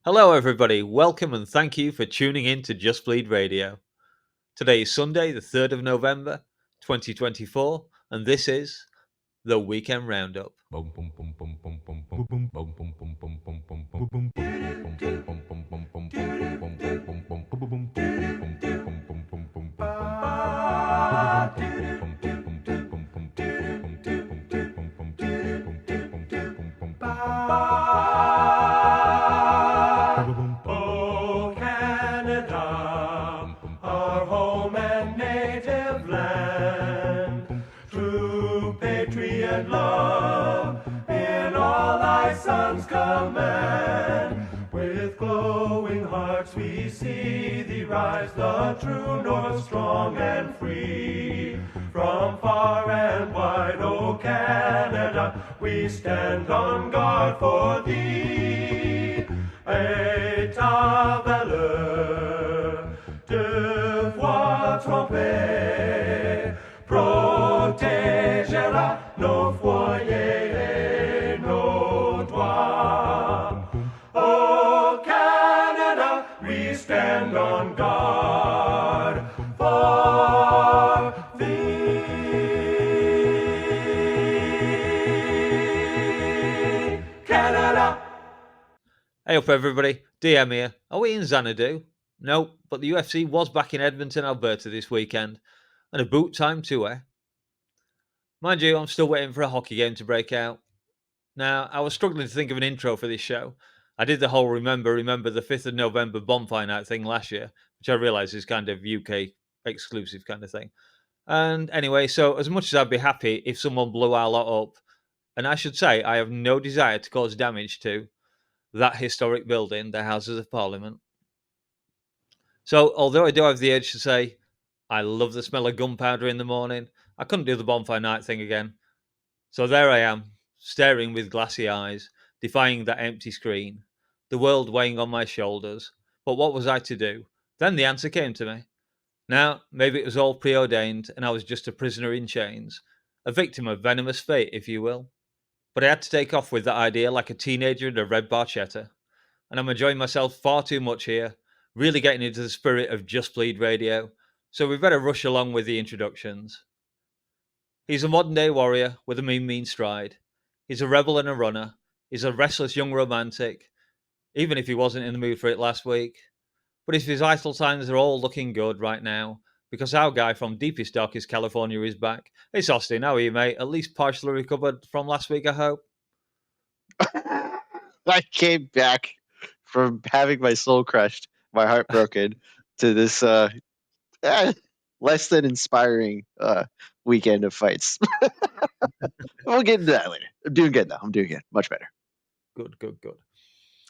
Hello, everybody. Welcome and thank you for tuning in to Just Bleed Radio. Today is Sunday, the 3rd of November, 2024, and this is the Weekend Roundup. Oh, Canada, our home and native land, true patriot love in all thy sons command. With glowing hearts we see thee rise, the true north strong and free. From far and wide, O Canada, we stand on guard for thee. Et ta valeur, de voix trompée, protégera nos foyers et nos toits. O Canada, we stand on guard for thee. Canada. Hey up, everybody. DM here. Are we in Xanadu? No, but the UFC was back in Edmonton, Alberta this weekend, and a boot time too, eh? Mind you, I'm still waiting for a hockey game to break out. Now, I was struggling to think of an intro for this show. I did the whole remember the 5th of November bonfire night thing last year, which I realise is kind of UK exclusive kind of thing. And anyway, so as much as I'd be happy if someone blew our lot up, and I should say I have no desire to cause damage to that historic building, the Houses of Parliament. So, although I do have the urge to say I love the smell of gunpowder in the morning, I couldn't do the bonfire night thing again. So there I am, staring with glassy eyes, defying that empty screen, the world weighing on my shoulders. But what was I to do? Then the answer came to me. Now, maybe it was all preordained and I was just a prisoner in chains, a victim of venomous fate, if you will. But I had to take off with that idea like a teenager in a red barchetta. And I'm enjoying myself far too much here, really getting into the spirit of Just Bleed Radio. So we better rush along with the introductions. He's a modern day warrior with a mean stride. He's a rebel and a runner. He's a restless young romantic, even if he wasn't in the mood for it last week. But his vital signs are all looking good right now, because our guy from deepest, darkest California is back. Hey, Austin, how are you, mate? At least partially recovered from last week, I hope. I came back from having my soul crushed, my heart broken, to this less than inspiring weekend of fights. We'll get into that later. I'm doing good, though. I'm doing good. Much better. Good.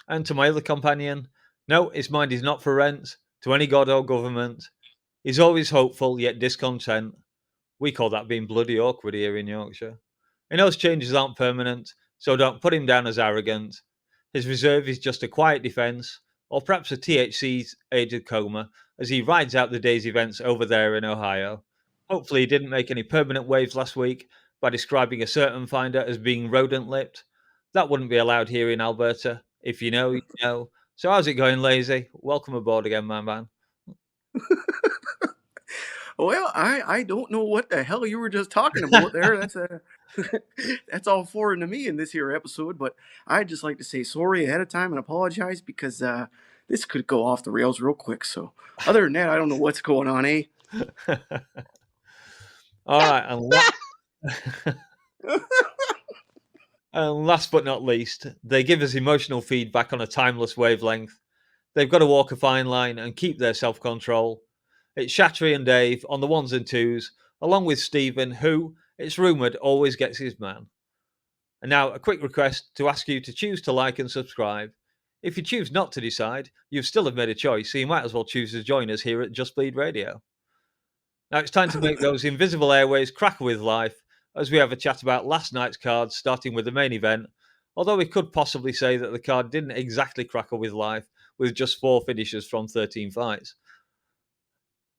And to my other companion, no, his mind is not for rent to any god or government. He's always hopeful, yet discontent. We call that being bloody awkward here in Yorkshire. He knows changes aren't permanent, so don't put him down as arrogant. His reserve is just a quiet defence, or perhaps a THC's aided coma, as he rides out the day's events over there in Ohio. Hopefully, he didn't make any permanent waves last week by describing a certain finder as being rodent lipped. That wouldn't be allowed here in Alberta. If you know, you know. So, how's it going, Lazy? Welcome aboard again, my man. Well, I don't know what the hell you were just talking about there. That's all foreign to me in this here episode. But I'd just like to say sorry ahead of time and apologize because this could go off the rails real quick. So other than that, I don't know what's going on, eh? All right, and last but not least, they give us emotional feedback on a timeless wavelength. They've got to walk a fine line and keep their self-control. It's Chatri and Dave on the ones and twos, along with Stephen, who, it's rumoured, always gets his man. And now, a quick request to ask you to choose to like and subscribe. If you choose not to decide, you still have made a choice, so you might as well choose to join us here at Just Bleed Radio. Now it's time to make those invisible airways crackle with life, as we have a chat about last night's cards, starting with the main event, although we could possibly say that the card didn't exactly crackle with life, with just 4 finishes from 13 fights.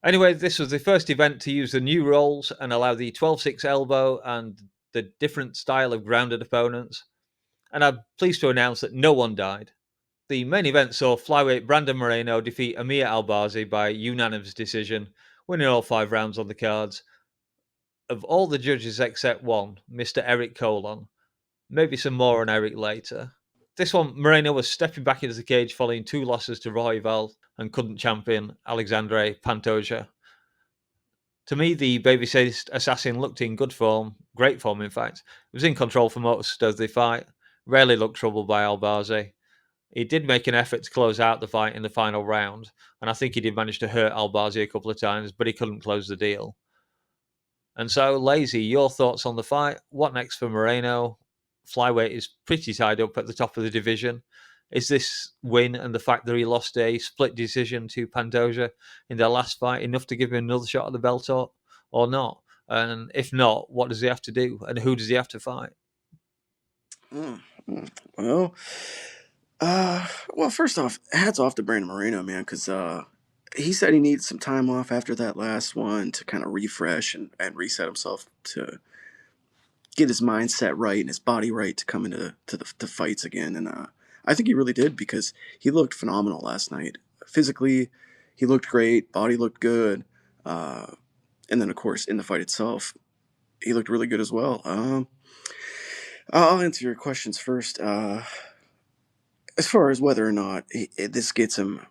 Anyway, this was the first event to use the new rules and allow the 12-6 elbow and the different style of grounded opponents. And I'm pleased to announce that no one died. The main event saw flyweight Brandon Moreno defeat Amir Albazi by unanimous decision, winning all 5 rounds on the cards. Of all the judges except one, Mr. Eric Colon. Maybe some more on Eric later. This one, Moreno was stepping back into the cage following 2 losses to Royval and couldn't champion Alexandre Pantoja. To me, the babyface assassin looked in good form, great form in fact. He was in control for most of the fight, rarely looked troubled by Albazi. He did make an effort to close out the fight in the final round, and I think he did manage to hurt Albazi a couple of times, but he couldn't close the deal. And so, Lazy, your thoughts on the fight? What next for Moreno? Flyweight is pretty tied up at the top of the division. Is this win and the fact that he lost a split decision to Pantoja in their last fight enough to give him another shot at the belt or not? And if not, what does he have to do? And who does he have to fight? Well, well, first off, hats off to Brandon Moreno, man, because he said he needed some time off after that last one to kind of refresh and reset himself to get his mindset right and his body right to come into the fights again. And I think he really did because he looked phenomenal last night. Physically, he looked great. Body looked good. And then, of course, in the fight itself, he looked really good as well. I'll answer your questions first. As far as whether or not this gets him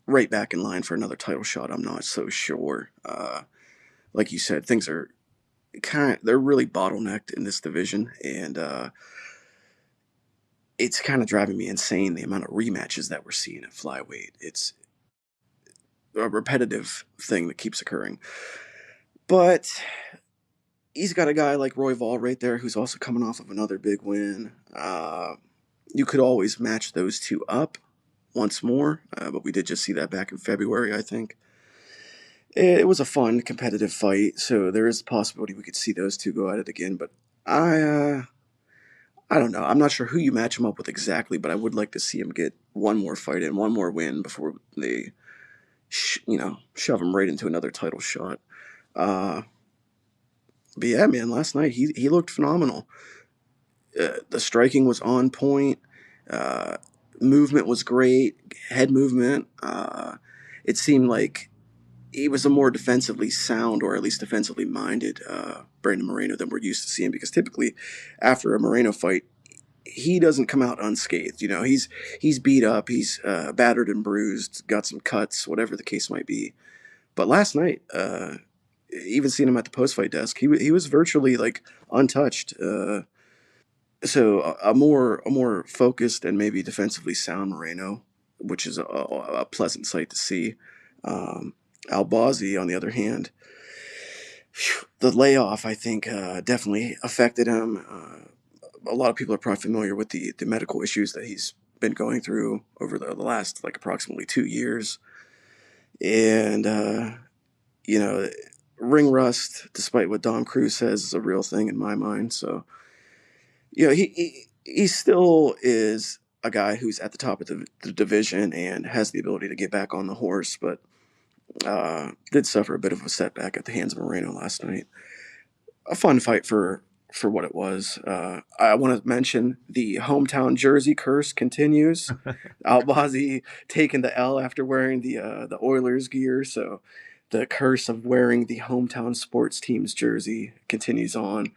right back in line for another title shot, I'm not so sure. Like you said, things are they're really bottlenecked in this division, and it's kind of driving me insane the amount of rematches that we're seeing at flyweight. It's a repetitive thing that keeps occurring. But he's got a guy like Royval right there who's also coming off of another big win. You could always match those two up once more, but we did just see that back in February, I think. It was a fun, competitive fight, so there is a possibility we could see those two go at it again. But I don't know. I'm not sure who you match him up with exactly, but I would like to see him get one more fight in, one more win before they, shove him right into another title shot. But yeah, man, last night he looked phenomenal. The striking was on point. Movement was great. Head movement. It seemed like he was a more defensively sound, or at least defensively minded, Brandon Moreno than we're used to seeing. Because typically, after a Moreno fight, he doesn't come out unscathed. He's beat up, he's battered and bruised, got some cuts, whatever the case might be. But last night, even seeing him at the post-fight desk, he was virtually like untouched. So a more focused and maybe defensively sound Moreno, which is a pleasant sight to see. Albazi, on the other hand, the layoff, I think, definitely affected him. A lot of people are probably familiar with the medical issues that he's been going through over the last approximately 2 years. And, ring rust, despite what Dom Cruz says, is a real thing in my mind. So, he still is a guy who's at the top of the division and has the ability to get back on the horse, but did suffer a bit of a setback at the hands of Moreno last night. A fun fight for what it was. I want to mention the hometown jersey curse continues. Albazi taking the L after wearing the Oilers gear, so the curse of wearing the hometown sports team's jersey continues on.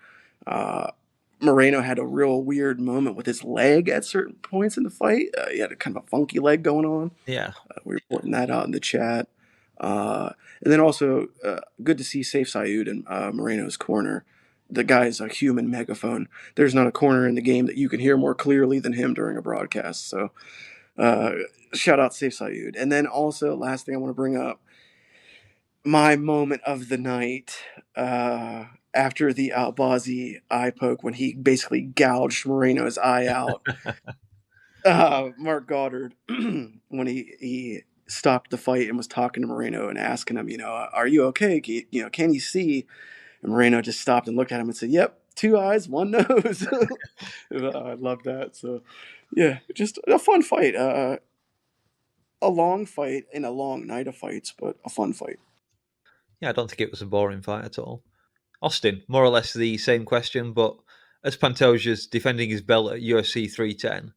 Moreno had a real weird moment with his leg at certain points in the fight. He had a kind of a funky leg going on. Yeah. We were pointing that out in the chat. And then also, good to see Saif Saud in Moreno's corner. The guy is a human megaphone. There's not a corner in the game that you can hear more clearly than him during a broadcast. So, shout out Saif Saud. And then also, last thing I want to bring up, my moment of the night after the Albazi eye poke when he basically gouged Moreno's eye out. Mark Goddard, when he stopped the fight and was talking to Moreno and asking him, are you okay? Can you see? And Moreno just stopped and looked at him and said, "Yep, 2 eyes, 1 nose." I love that. So, yeah, just a fun fight. A long fight and a long night of fights, but a fun fight. Yeah, I don't think it was a boring fight at all. Austin, more or less the same question, but as Pantoja's defending his belt at UFC 310,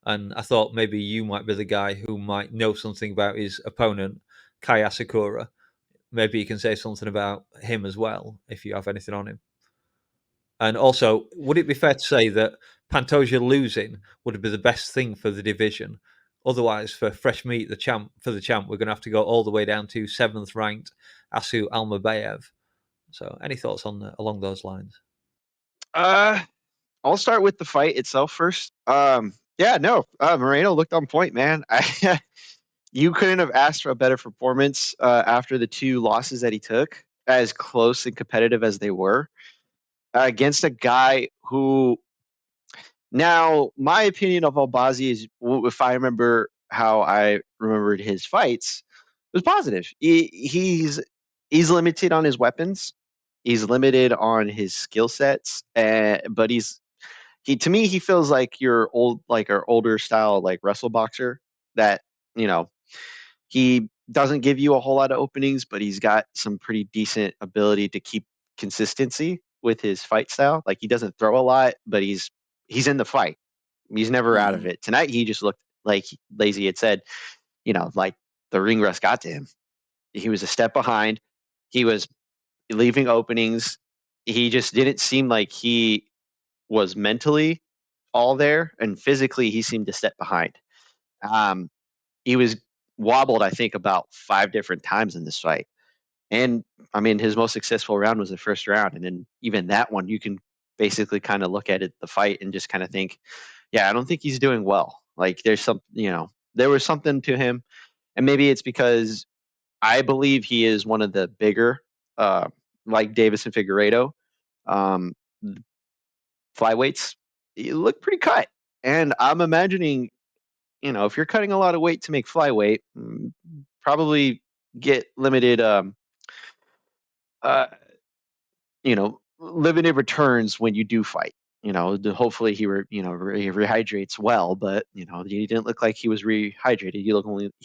And I thought maybe you might be the guy who might know something about his opponent, Kai Asakura. Maybe you can say something about him as well, if you have anything on him. And also, would it be fair to say that Pantoja losing would be the best thing for the division? Otherwise, for fresh meat, the champ, we're going to have to go all the way down to 7th ranked Asu Almabayev. So, any thoughts on along those lines? I'll start with the fight itself first. Moreno looked on point, man. You couldn't have asked for a better performance after the 2 losses that he took, as close and competitive as they were, against a guy who. Now, my opinion of Albazi is, if I remember how I remembered his fights, was positive. He's limited on his weapons. He's limited on his skill sets, but to me he feels like your older style like wrestle boxer that you know he doesn't give you a whole lot of openings, but he's got some pretty decent ability to keep consistency with his fight style. Like he doesn't throw a lot, but he's in the fight. He's never out of Mhm. it. Tonight he just looked like Lazy had said, like the ring rust got to him. He was a step behind. He was leaving openings. He just didn't seem like he was mentally all there, and physically he seemed to step behind. Um, he was wobbled, I think, about 5 different times in this fight. And I mean, his most successful round was the first round, and then even that one, you can basically kind of look at it, the fight, and just kind of think, yeah, I don't think he's doing well. Like there's some, there was something to him, and maybe it's because I believe he is one of the bigger, like Davis and Figueiredo, um, flyweights. You look pretty cut, and I'm imagining, if you're cutting a lot of weight to make flyweight, probably get limited, uh, limited returns when you do fight. Hopefully he rehydrates well, but he didn't look like he was rehydrated. He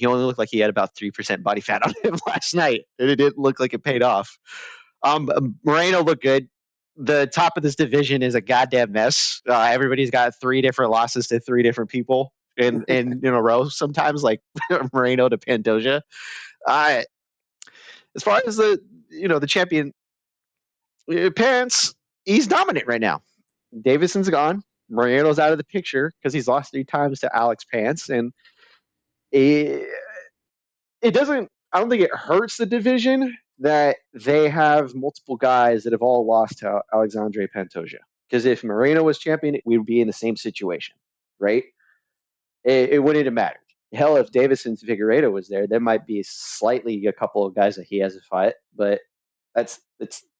only looked like he had about 3% body fat on him last night, and it didn't look like it paid off. Moreno looked good. The top of this division is a goddamn mess. Everybody's got 3 different losses to 3 different people in a row. Sometimes like Moreno to Pantoja. Uh, as far as the champion, Pants, he's dominant right now. Davidson's gone. Moreno's out of the picture because he's lost 3 times to Alex Pants, and it, it doesn't. I don't think it hurts the division that they have multiple guys that have all lost to Alexandre Pantoja. Because if Moreno was champion, we would be in the same situation, right? It wouldn't have mattered. Hell, if Davison Figueiredo was there might be slightly a couple of guys that he has to fight, but that's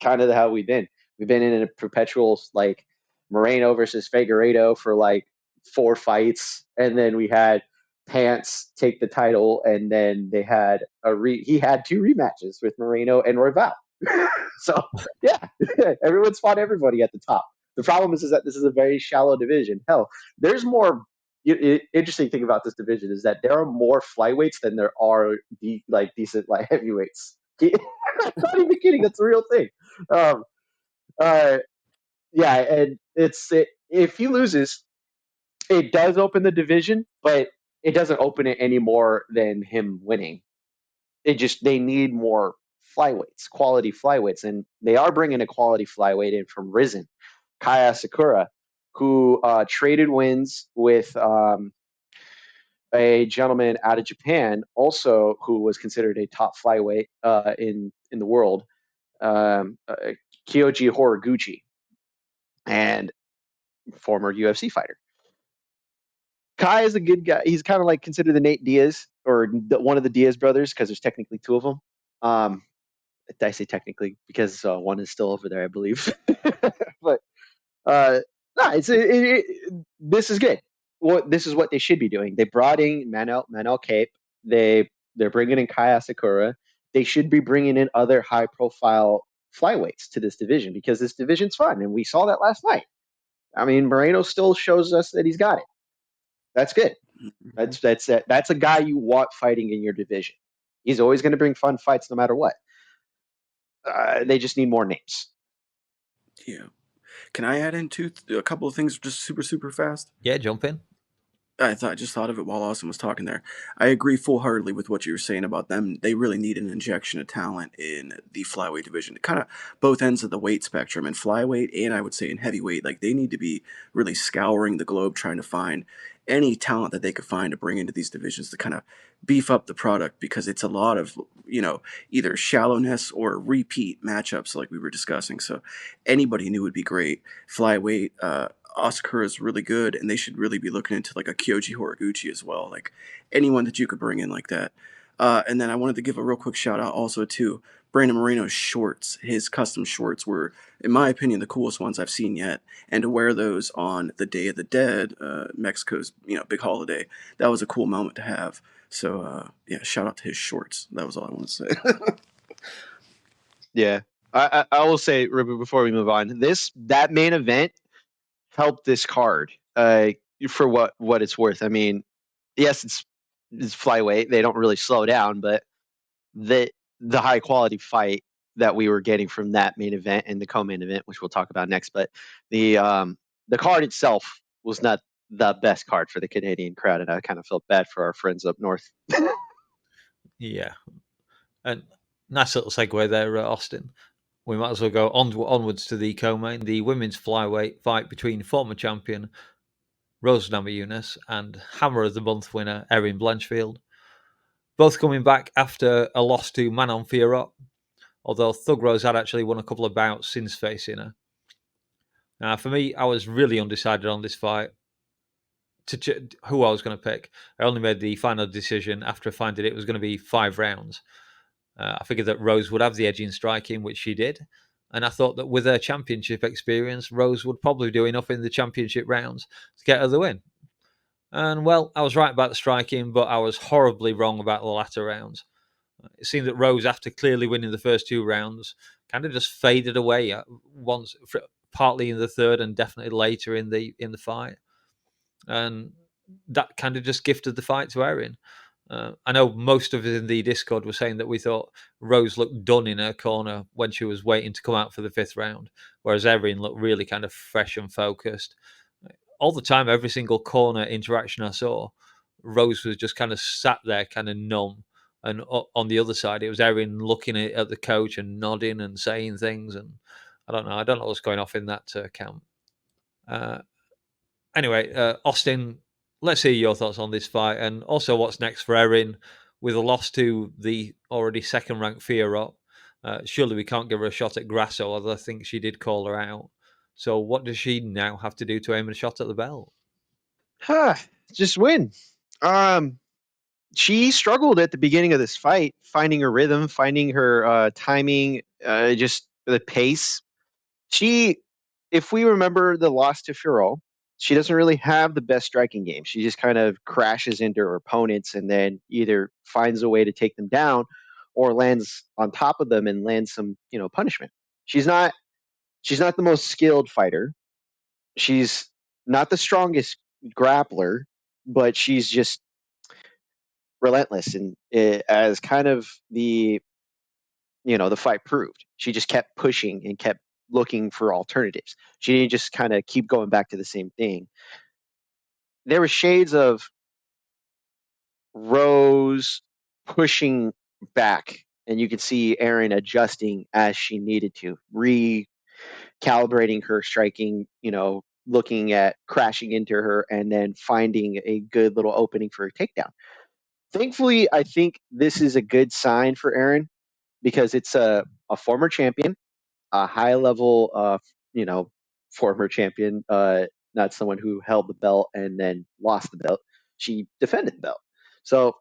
kind of how we've been. We've been in a perpetual like Moreno versus Figueiredo for like 4 fights, and then we had Pants take the title, and then they had he had 2 rematches with Moreno and Royval. So yeah, everyone's fought everybody at the top. The problem is that this is a very shallow division. Hell, there's more. Interesting thing about this division is that there are more flyweights than there are decent light heavyweights. I'm not even kidding. That's a real thing. Um, uh, yeah, and if he loses, it does open the division, but it doesn't open it any more than him winning. They need more flyweights, quality flyweights, and they are bringing a quality flyweight in from Risen, Kaya Sakura, who traded wins with a gentleman out of Japan, also who was considered a top flyweight in the world, Kyoji Horiguchi, and former UFC fighter. Kai is a good guy. He's kind of like considered the Nate Diaz or one of the Diaz brothers because there's technically 2 of them. I say technically because one is still over there, I believe. But no, this is good. This is what they should be doing. They brought in Manel Cape. They're bringing in Kai Asakura. They should be bringing in other high profile flyweights to this division because this division's fun, and we saw that last night. I mean, Moreno still shows us that he's got it. That's good. That's a guy you want fighting in your division. He's always going to bring fun fights no matter what. They just need more names. Yeah. Can I add in a couple of things just super, super fast? Yeah, jump in. Just thought of it while Austin was talking there. I agree full-heartedly with what you were saying about them. They really need an injection of talent in the flyweight division. Kind of both ends of the weight spectrum, in flyweight and I would say in heavyweight. Like they need to be really scouring the globe trying to find any talent that they could find to bring into these divisions to kind of beef up the product because it's a lot of, either shallowness or repeat matchups like we were discussing. So anybody new would be great. Flyweight, Oscar is really good, and they should really be looking into like a Kyoji Horiguchi as well. Like anyone that you could bring in like that. And then I wanted to give a real quick shout out also to Brandon Moreno's shorts. His custom shorts were, in my opinion, the coolest ones I've seen yet. And to wear those on the Day of the Dead, Mexico's big holiday, that was a cool moment to have. So yeah, shout out to his shorts. That was all I want to say. Yeah, I will say, Ruben, before we move on, that main event helped this card for what it's worth. I mean, yes, it's flyweight. They don't really slow down, but the high quality fight that we were getting from that main event and the co-main event, which we'll talk about next, but the card itself was not the best card for the Canadian crowd, and I kind of felt bad for our friends up north. Yeah, and nice little segue there, Austin. We might as well go onwards to the co-main, the women's flyweight fight between former champion Rose Namajunas and Hammer of the Month winner Erin Blanchfield. Both coming back after a loss to Manon Fiorot, although Thug Rose had actually won a couple of bouts since facing her. Now, for me, I was really undecided on this fight who I was going to pick. I only made the final decision after finding it was going to be 5 rounds. I figured that Rose would have the edge in striking, which she did. And I thought that with her championship experience, Rose would probably do enough in the championship rounds to get her the win. And well, I was right about the striking, but I was horribly wrong about the latter rounds. It seemed that Rose, after clearly winning the first 2 rounds, kind of just faded away once, partly in the third and definitely later in the fight, and that kind of just gifted the fight to Erin. I know most of us in the Discord were saying that we thought Rose looked done in her corner when she was waiting to come out for the 5th round, whereas Erin looked really kind of fresh and focused. All the time, every single corner interaction I saw, Rose was just kind of sat there, kind of numb. And on the other side, it was Erin looking at the coach and nodding and saying things. And I don't know what's going off in that camp. Anyway, Austin, let's hear your thoughts on this fight and also what's next for Erin with a loss to the already second-ranked Fiorot. Surely we can't give her a shot at Grasso, although I think she did call her out. So what does she now have to do to aim a shot at the belt? Just win. She struggled at the beginning of this fight, finding her rhythm, finding her timing, just the pace. If we remember the loss to Furo, she doesn't really have the best striking game. She just kind of crashes into her opponents and then either finds a way to take them down or lands on top of them and lands some, punishment. She's not the most skilled fighter. She's not the strongest grappler, but she's just relentless and as kind of the fight proved. She just kept pushing and kept looking for alternatives. She didn't just kind of keep going back to the same thing. There were shades of Rose pushing back, and you could see Erin adjusting as she needed to, recalibrating her striking, looking at crashing into her and then finding a good little opening for a takedown. Thankfully, I think this is a good sign for Erin because it's a former champion, a high level, former champion, not someone who held the belt and then lost the belt. She defended the belt. So,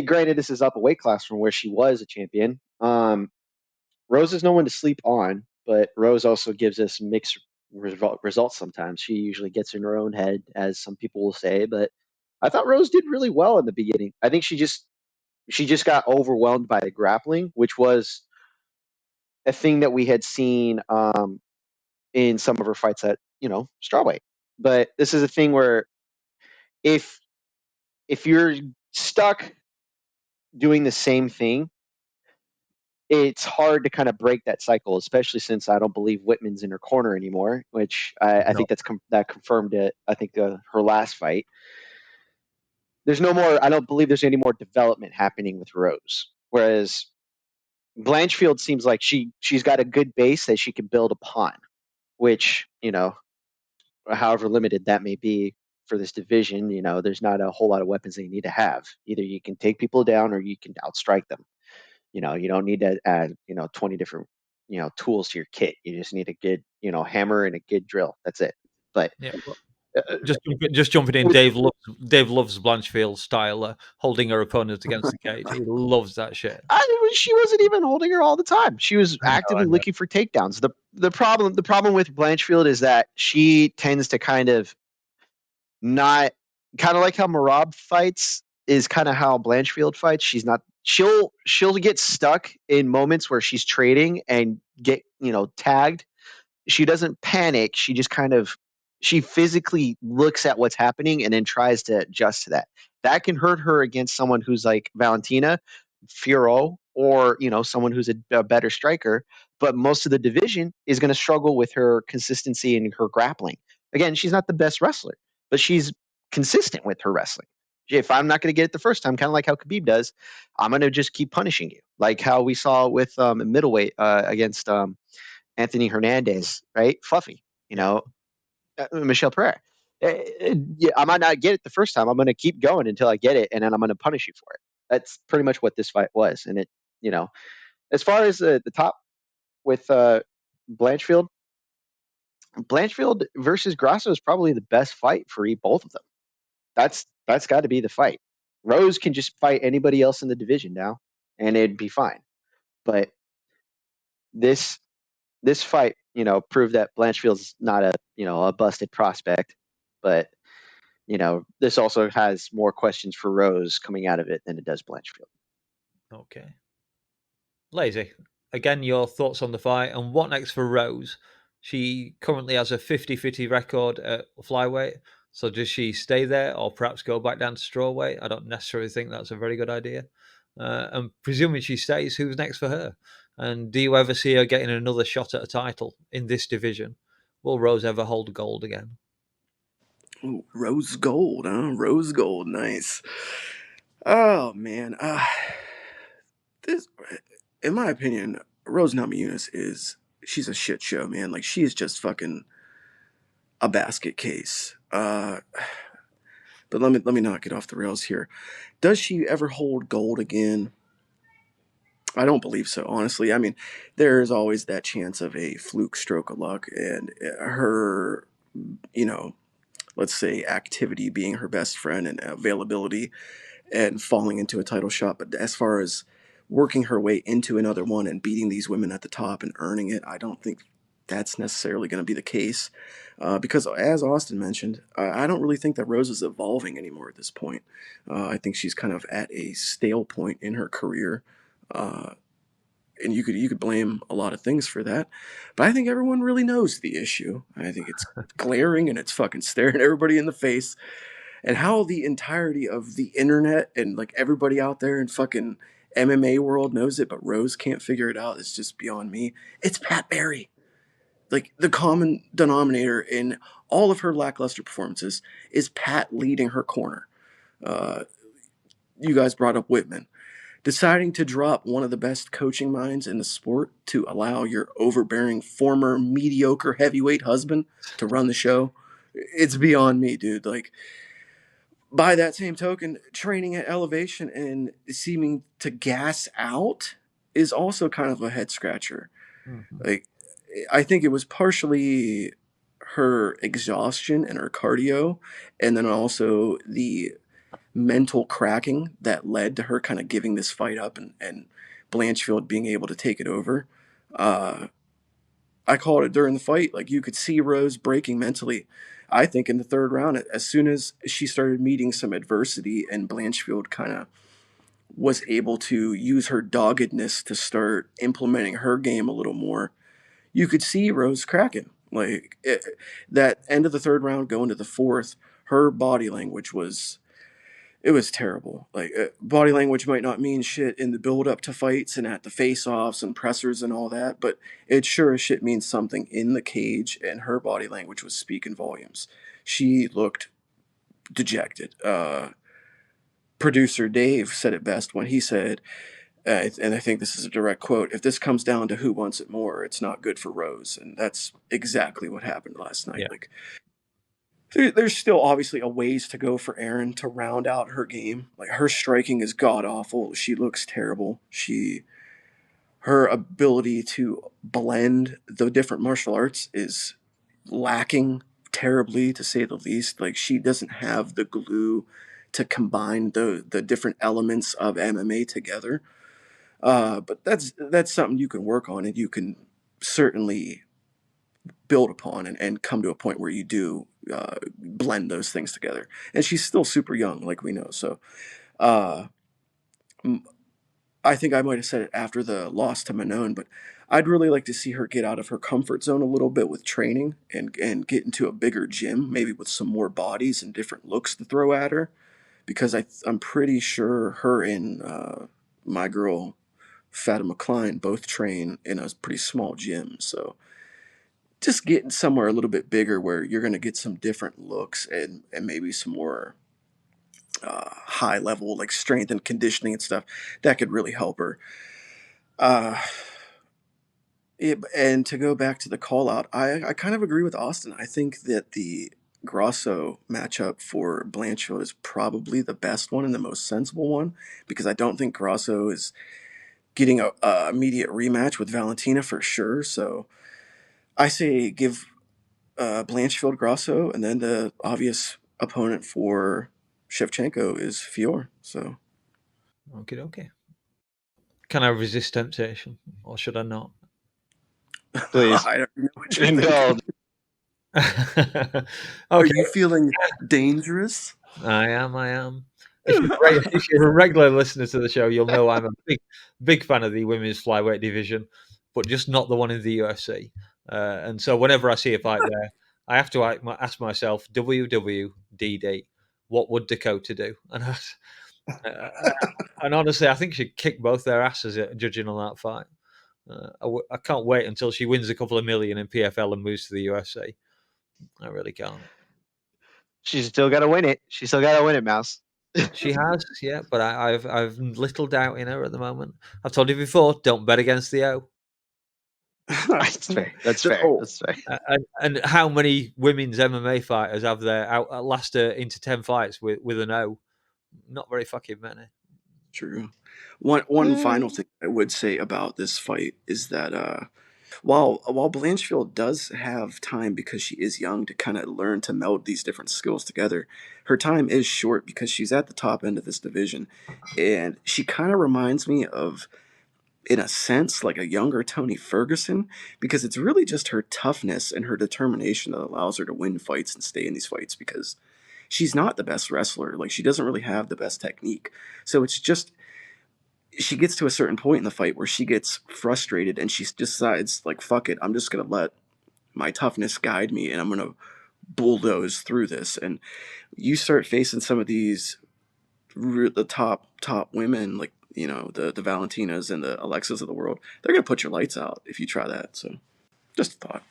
granted, this is up a weight class from where she was a champion. Rose is no one to sleep on, but Rose also gives us mixed results sometimes. She usually gets in her own head, as some people will say, but I thought Rose did really well in the beginning. I think she just got overwhelmed by the grappling, which was a thing that we had seen in some of her fights at strawweight. But this is a thing where if you're stuck doing the same thing, it's hard to kind of break that cycle, especially since I don't believe Whitman's in her corner anymore, which I think that confirmed it. I think her last fight. there's no more. I don't believe there's any more development happening with Rose. Whereas Blanchfield seems like she's got a good base that she can build upon, which however limited that may be for this division, there's not a whole lot of weapons that you need to have. Either you can take people down or you can outstrike them. You don't need to add 20 different tools to your kit. You just need a good hammer and a good drill. That's it. But Yeah, well, uh, just jumping in. with Dave loves Blanchfield's style, holding her opponent against the cage. He loves that shit. she wasn't even holding her all the time. She was I actively know. looking for takedowns. The problem with Blanchfield is that she tends to kind of not kind of like how Marab fights is kind of how Blanchfield fights. She's not she'll get stuck in moments where she's trading and get tagged. She doesn't panic. She just she physically looks at what's happening and then tries to adjust to that. That can hurt her against someone who's like Valentina, Furo, or someone who's a better striker. But most of the division is going to struggle with her consistency and her grappling. Again, she's not the best wrestler, but she's consistent with her wrestling. If I'm not going to get it the first time, kind of like how Khabib does, I'm going to just keep punishing you, like how we saw with middleweight against Anthony Hernandez, right? Fluffy, Yeah. Michelle Pereira. Yeah, I might not get it the first time. I'm going to keep going until I get it, and then I'm going to punish you for it. That's pretty much what this fight was. And as far as the top with Blanchfield, Blanchfield versus Grasso is probably the best fight for both of them. That's got to be the fight. Rose can just fight anybody else in the division now, and it'd be fine. But this this fight, proved that Blanchfield's not a busted prospect, but this also has more questions for Rose coming out of it than it does Blanchfield. Okay. Lazy. Again, your thoughts on the fight and what next for Rose? She currently has a 50-50 record at flyweight. So does she stay there or perhaps go back down to strawweight? I don't necessarily think that's a very good idea. And presuming she stays, who's next for her? And do you ever see her getting another shot at a title in this division? Will Rose ever hold gold again? Ooh, rose gold, huh? Rose gold, nice. Oh man, this, in my opinion, Rose Namajunas she's a shit show, man. Like she is just fucking a basket case. But let me not get off the rails here. Does she ever hold gold again? I don't believe so, honestly. I mean, there's always that chance of a fluke stroke of luck, and her, you know, let's say activity being her best friend and availability and falling into a title shot. But as far as working her way into another one and beating these women at the top and earning it, I don't think that's necessarily going to be the case. Because as Austin mentioned, I don't really think that Rose is evolving anymore at this point. I think she's kind of at a stale point in her career. Uh, and you could blame a lot of things for that, but I think everyone really knows the issue. I think it's glaring and it's fucking staring everybody in the face, and how the entirety of the internet and like everybody out there in fucking MMA world knows it, but Rose can't figure it out. It's just beyond me. It's Pat Barry. Like the common denominator in all of her lackluster performances is Pat leading her corner. Uh, you guys brought up Whitman. Deciding to drop one of the best coaching minds in the sport to allow your overbearing former mediocre heavyweight husband to run the show, it's beyond me, dude. Like, by that same token, training at elevation and seeming to gas out is also kind of a head scratcher. Mm-hmm. Like, I think it was partially her exhaustion and her cardio, and then also the mental cracking that led to her kind of giving this fight up and Blanchfield being able to take it over. Uh, I called it during the fight. Like you could see Rose breaking mentally. I think in the third round, as soon as she started meeting some adversity and Blanchfield kind of was able to use her doggedness to start implementing her game a little more, you could see Rose cracking. That end of the third round, going to the fourth, her body language was it was terrible. Like body language might not mean shit in the build up to fights and at the face offs and pressers and all that, but it sure as shit means something in the cage. And her body language was speaking volumes. She looked dejected. producer Dave said it best when he said, and I think this is a direct quote: "If this comes down to who wants it more, it's not good for Rose." And that's exactly what happened last night. Yeah. Like, there's still obviously a ways to go for Erin to round out her game. Like, her striking is god awful. She looks terrible. Her ability to blend the different martial arts is lacking terribly, to say the least. Like, she doesn't have the glue to combine the different elements of MMA together. But that's something you can work on, and you can certainly build upon, and come to a point where you do blend those things together. And she's still super young, like we know. So uh, I think I might have said it after the loss to Manon, but I'd really like to see her get out of her comfort zone a little bit with training, and get into a bigger gym, maybe with some more bodies and different looks to throw at her. Because I'm pretty sure her and my girl Fatima Klein both train in a pretty small gym. So just getting somewhere a little bit bigger where you're going to get some different looks, and maybe some more high level, like strength and conditioning and stuff, that could really help her. Uh, and to go back to the call out, I kind of agree with Austin. I think that the Grosso matchup for Blanchfield is probably the best one and the most sensible one, because I don't think Grosso is getting a immediate rematch with Valentina for sure. So I say give Blanchfield Grosso, and then the obvious opponent for Shevchenko is Fior. So Okay. Can I resist temptation, or should I not? Please. I don't know what you're Indulge. thinking. Okay. Are you feeling dangerous? I am. If you're a regular listener to the show, you'll know I'm a big fan of the women's flyweight division, but just not the one in the UFC. And so whenever I see a fight there, I have to ask myself, WWDD, what would Dakota do? And honestly, I think she'd kick both their asses at judging on that fight. I can't wait until she wins a couple of million in PFL and moves to the UFC. I really can't. She's still got to win it. She's still got to win it, Mouse. She has, yeah, but I've little doubt in her at the moment. I've told you before, don't bet against the O. That's fair. That's fair. Oh, That's fair. And how many women's MMA fighters have their outlast her into 10 fights with an O? Not very fucking many. true. One final thing I would say about this fight is that while Blanchfield does have time, because she is young, to kind of learn to meld these different skills together, her time is short because she's at the top end of this division, and she kind of reminds me of, in a sense, like a younger Tony Ferguson, because it's really just her toughness and her determination that allows her to win fights and stay in these fights, because she's not the best wrestler. Like, she doesn't really have the best technique. So it's just, she gets to a certain point in the fight where she gets frustrated, and she decides, like, fuck it, I'm just going to let my toughness guide me, and I'm going to bulldoze through this. And you start facing some of these the top women, like, the Valentinas and the Alexas of the world, they're gonna put your lights out if you try that. So just a thought.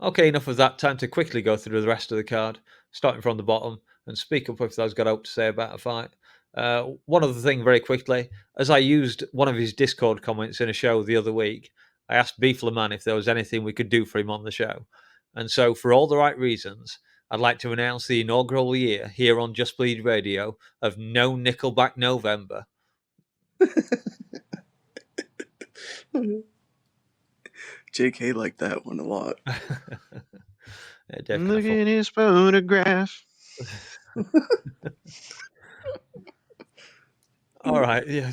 Okay, enough of that. Time to quickly go through the rest of the card, starting from the bottom, and speak up if those got out to say about a fight. One other thing, very quickly, as I used one of his Discord comments in a show the other week, I asked Beef Le Man if there was anything we could do for him on the show. And so, for all the right reasons, I'd like to announce the inaugural year here on Just Bleed Radio of No Nickelback November. JK liked that one a lot. Yeah, Look at his photograph. All right, yeah.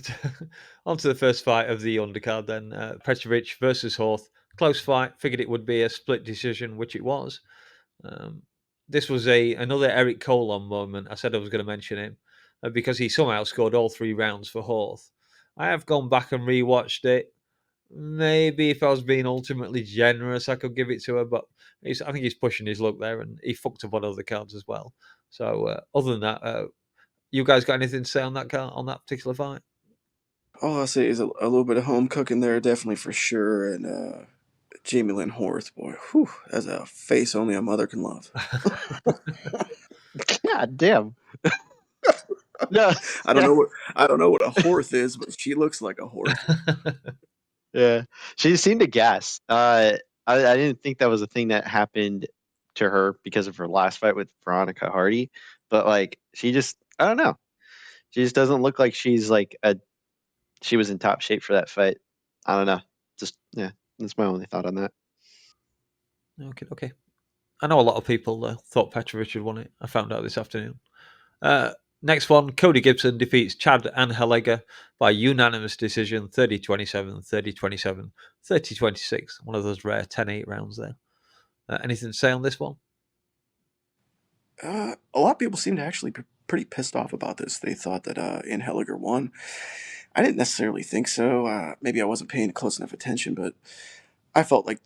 On to the first fight of the undercard then. Petrovic versus Horth. Close fight. Figured it would be a split decision, which it was. This was another Eric Colon moment. I said I was going to mention him because he somehow scored all 3 rounds for Horth. I have gone back and rewatched it. Maybe if I was being ultimately generous, I could give it to her, but I think he's pushing his luck there, and he fucked up on other cards as well. So other than that, you guys got anything to say on that card, on that particular fight? All I'll say is a little bit of home cooking there, definitely, for sure. And Jamie Lynn Horth, boy, whew, that's a face only a mother can love. God damn. No, I don't yeah, know what a horse is, but she looks like a horse. yeah. She seemed to gas. I didn't think that was a thing that happened to her because of her last fight with Veronica Hardy, but like she just, I don't know. She just doesn't look like she was in top shape for that fight. I don't know. Just yeah, that's my only thought on that. Okay. I know a lot of people thought Petrovich had won it. I found out this afternoon. Next one, Cody Gibson defeats Chad Anheliger by unanimous decision 30-27, 30-27, 30-26. One of those rare 10-8 rounds there. Anything to say on this one? A lot of people seem to actually be pretty pissed off about this. They thought that Anheliger won. I didn't necessarily think so. Maybe I wasn't paying close enough attention, but I felt like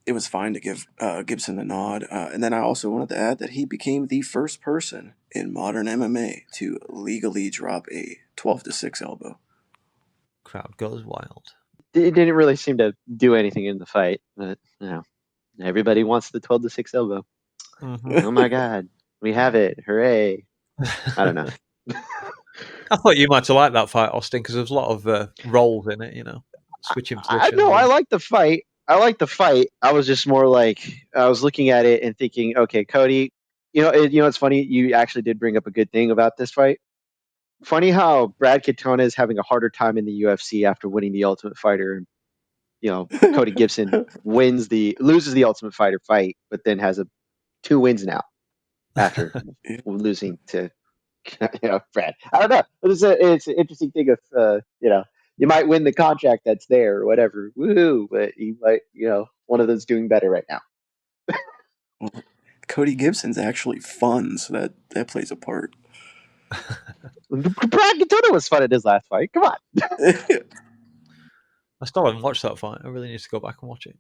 it was fine to give Gibson the nod. And then I also wanted to add that he became the first person in modern MMA to legally drop a 12-6 elbow. Crowd goes wild. It didn't really seem to do anything in the fight, but everybody wants the 12-6 elbow. Mm-hmm. Oh my god, we have it! Hooray! I don't know. I thought you might have liked that fight, Austin, because there's a lot of rolls in it, switching positions. No, I like the fight. I like the fight. I was just more like I was looking at it and thinking, okay, Cody, it's funny. You actually did bring up a good thing about this fight. Funny how Brad Katona is having a harder time in the UFC after winning the Ultimate Fighter. Cody Gibson loses the Ultimate Fighter fight, but then has 2 wins now after losing to Brad. I don't know. It's an interesting thing of you might win the contract that's there or whatever. Woohoo! But you might, one of them's doing better right now. Well, Cody Gibson's actually fun, so that plays a part. Brad Katona was fun at his last fight. Come on. I still haven't watched that fight. I really need to go back and watch it.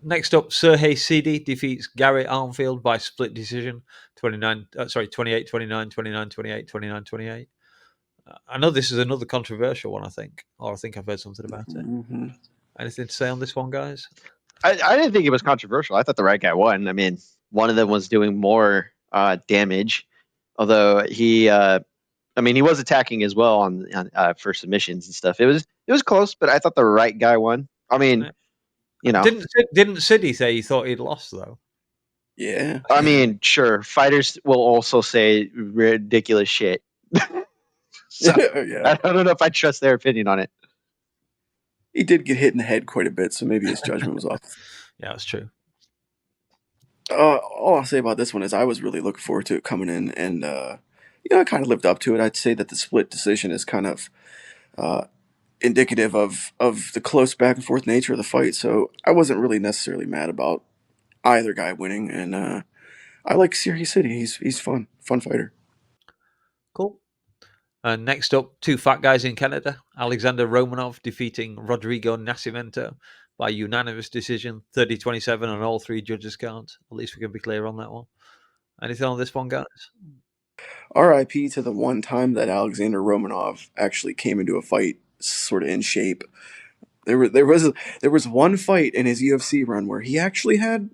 Next up, Sergey Sidi defeats Gary Armfield by split decision 28-29, 29-28, 29-28. I know this is another controversial one, I think I've heard something about it. Mm-hmm. Anything to say on this one, guys? I didn't think it was controversial. I thought the right guy won. I mean, one of them was doing more damage, although he was attacking as well on for submissions and stuff. It was close, but I thought the right guy won. I mean, Didn't Sidi say he thought he'd lost though? Yeah. I mean, sure, fighters will also say ridiculous shit. So, Yeah. I don't know if I trust their opinion on it. He did get hit in the head quite a bit, so maybe his judgment was off. Yeah, that's true. All I'll say about this one is I was really looking forward to it coming in, and I kind of lived up to it. I'd say that the split decision is kind of indicative of the close back and forth nature of the fight. So I wasn't really necessarily mad about either guy winning, and I like Siri City. He's fun fighter. Cool. Next up, 2 fat guys in Canada. Alexander Romanov defeating Rodrigo Nascimento by unanimous decision, 30-27 on all 3 judges' cards. At least we can be clear on that one. Anything on this one, guys? R.I.P. to the one time that Alexander Romanov actually came into a fight sort of in shape. There was one fight in his UFC run where he actually had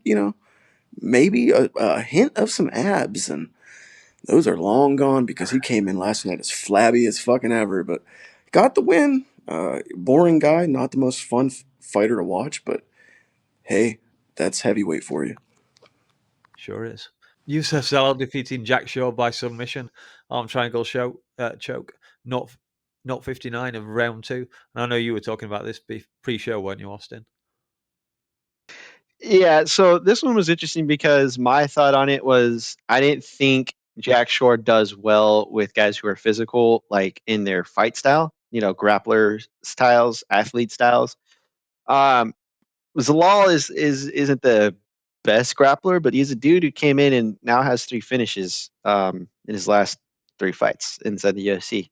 maybe a hint of some abs, and those are long gone because he came in last night as flabby as fucking ever, but got the win. Boring guy, not the most fun fighter to watch, but hey, that's heavyweight for you. Sure is. Yusuf Zalal defeating Jack Shaw by submission, arm triangle choke, not 59 of round 2. And I know you were talking about this pre-show, weren't you, Austin? Yeah, so this one was interesting because my thought on it was I didn't think Jack Shore does well with guys who are physical, like in their fight style, grappler styles, athlete styles. Zalal isn't the best grappler, but he's a dude who came in and now has 3 finishes in his last 3 fights inside the UFC.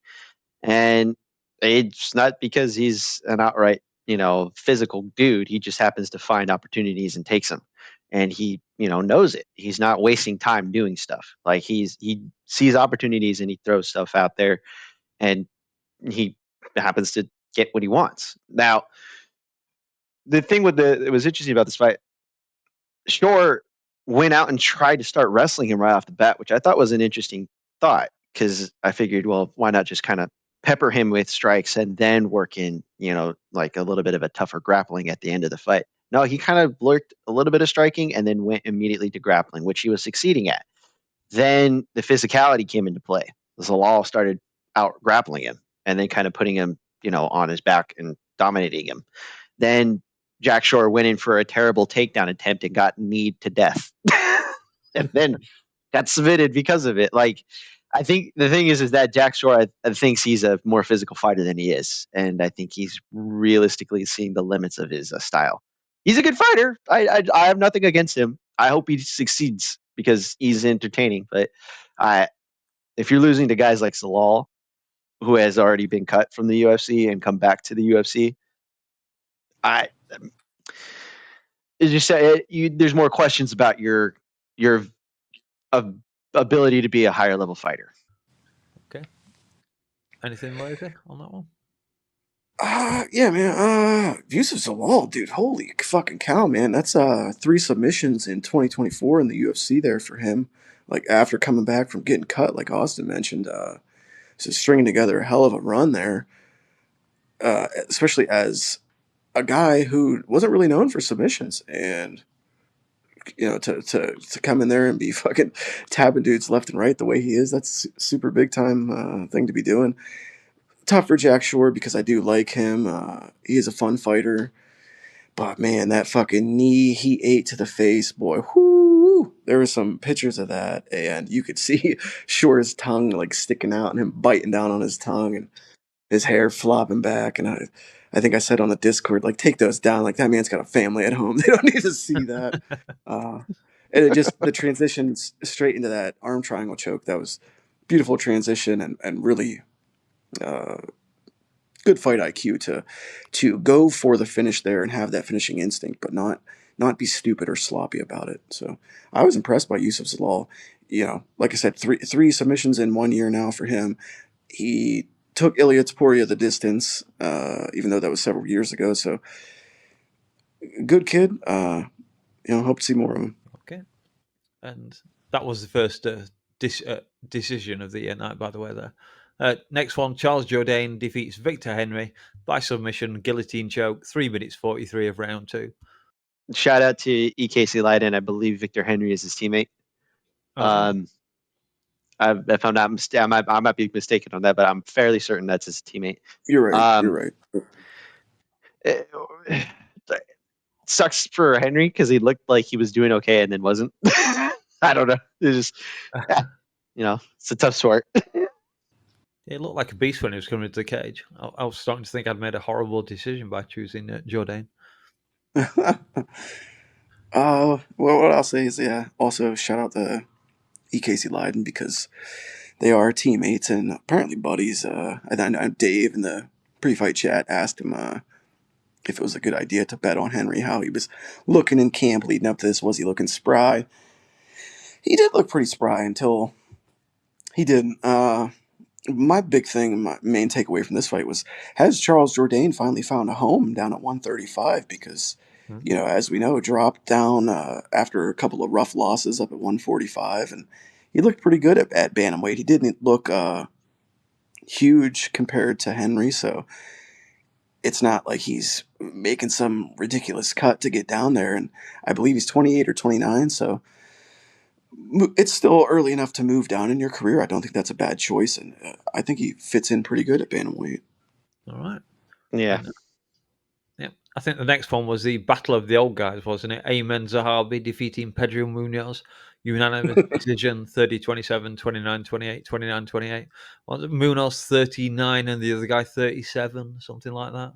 And it's not because he's an outright, physical dude. He just happens to find opportunities and takes them. And he, knows it. He's not wasting time doing stuff. Like he sees opportunities and he throws stuff out there and he happens to get what he wants. Now, the thing it was interesting about this fight, Shore went out and tried to start wrestling him right off the bat, which I thought was an interesting thought because I figured, well, why not just kind of pepper him with strikes and then work in, like a little bit of a tougher grappling at the end of the fight. No, he kind of lurked a little bit of striking and then went immediately to grappling, which he was succeeding at. Then the physicality came into play. Zalal started out grappling him and then kind of putting him, on his back and dominating him. Then Jack Shore went in for a terrible takedown attempt and got kneed to death. And then got submitted because of it. Like, I think the thing is that Jack Shore thinks he's a more physical fighter than he is, and I think he's realistically seeing the limits of his style. He's a good fighter. I have nothing against him. I hope he succeeds because he's entertaining. But if you're losing to guys like Zalal, who has already been cut from the UFC and come back to the UFC, there's more questions about your ability to be a higher level fighter. Okay. Anything later on that one? Yeah, man. Yusuf Zalal, dude. Holy fucking cow, man. That's 3 submissions in 2024 in the UFC there for him. Like after coming back from getting cut, like Austin mentioned, so stringing together a hell of a run there. Especially as a guy who wasn't really known for submissions, and to come in there and be fucking tapping dudes left and right the way he is, that's super big time thing to be doing. Tough for Jack Shore because I do like him. He is a fun fighter. But man, that fucking knee he ate to the face, boy. Whoo! There were some pictures of that, and you could see Shore's tongue like sticking out and him biting down on his tongue and his hair flopping back. And I think I said on the Discord, like, take those down. Like, that man's got a family at home. They don't need to see that. And it just, the transition straight into that arm triangle choke, that was beautiful transition and really good fight IQ to go for the finish there and have that finishing instinct, but not be stupid or sloppy about it. So I was impressed by Yusuf Zalal. Like I said, three submissions in 1 year now for him. He took Ilya Taporia the distance, even though that was several years ago. So good kid. Hope to see more of him. Okay. And that was the first decision of the night, by the way, there. Next one, Charles Jourdain defeats Victor Henry by submission, guillotine choke, 3 minutes 43 of round 2. Shout out to EKC Leiden. I believe Victor Henry is his teammate. I found out I might be mistaken on that, but I'm fairly certain that's his teammate. You're right. You're right. It sucks for Henry because he looked like he was doing okay and then wasn't. I don't know. It's just, it's a tough sport. It looked like a beast when he was coming into the cage. I was starting to think I'd made a horrible decision by choosing Jourdain. Well, what I'll say is, also shout out to EKC Leiden because they are teammates and apparently buddies. And Dave in the pre-fight chat asked him if it was a good idea to bet on Henry, how he was looking in camp leading up to this. Was he looking spry? He did look pretty spry until he didn't. My big thing, my main takeaway from this fight was, has Charles Jourdain finally found a home down at 135? Because, as we know, dropped down after a couple of rough losses up at 145, and he looked pretty good at bantamweight. He didn't look huge compared to Henry, so it's not like he's making some ridiculous cut to get down there. And I believe he's 28 or 29, so it's still early enough to move down in your career. I don't think that's a bad choice, and I think he fits in pretty good at bantamweight. All right. Yeah. Yeah. I think the next one was the battle of the old guys, wasn't it? Ayman Zahabi defeating Pedro Munoz. Unanimous decision, 30-27, 29-28, 29-28. Was it Munoz 39 and the other guy 37, something like that?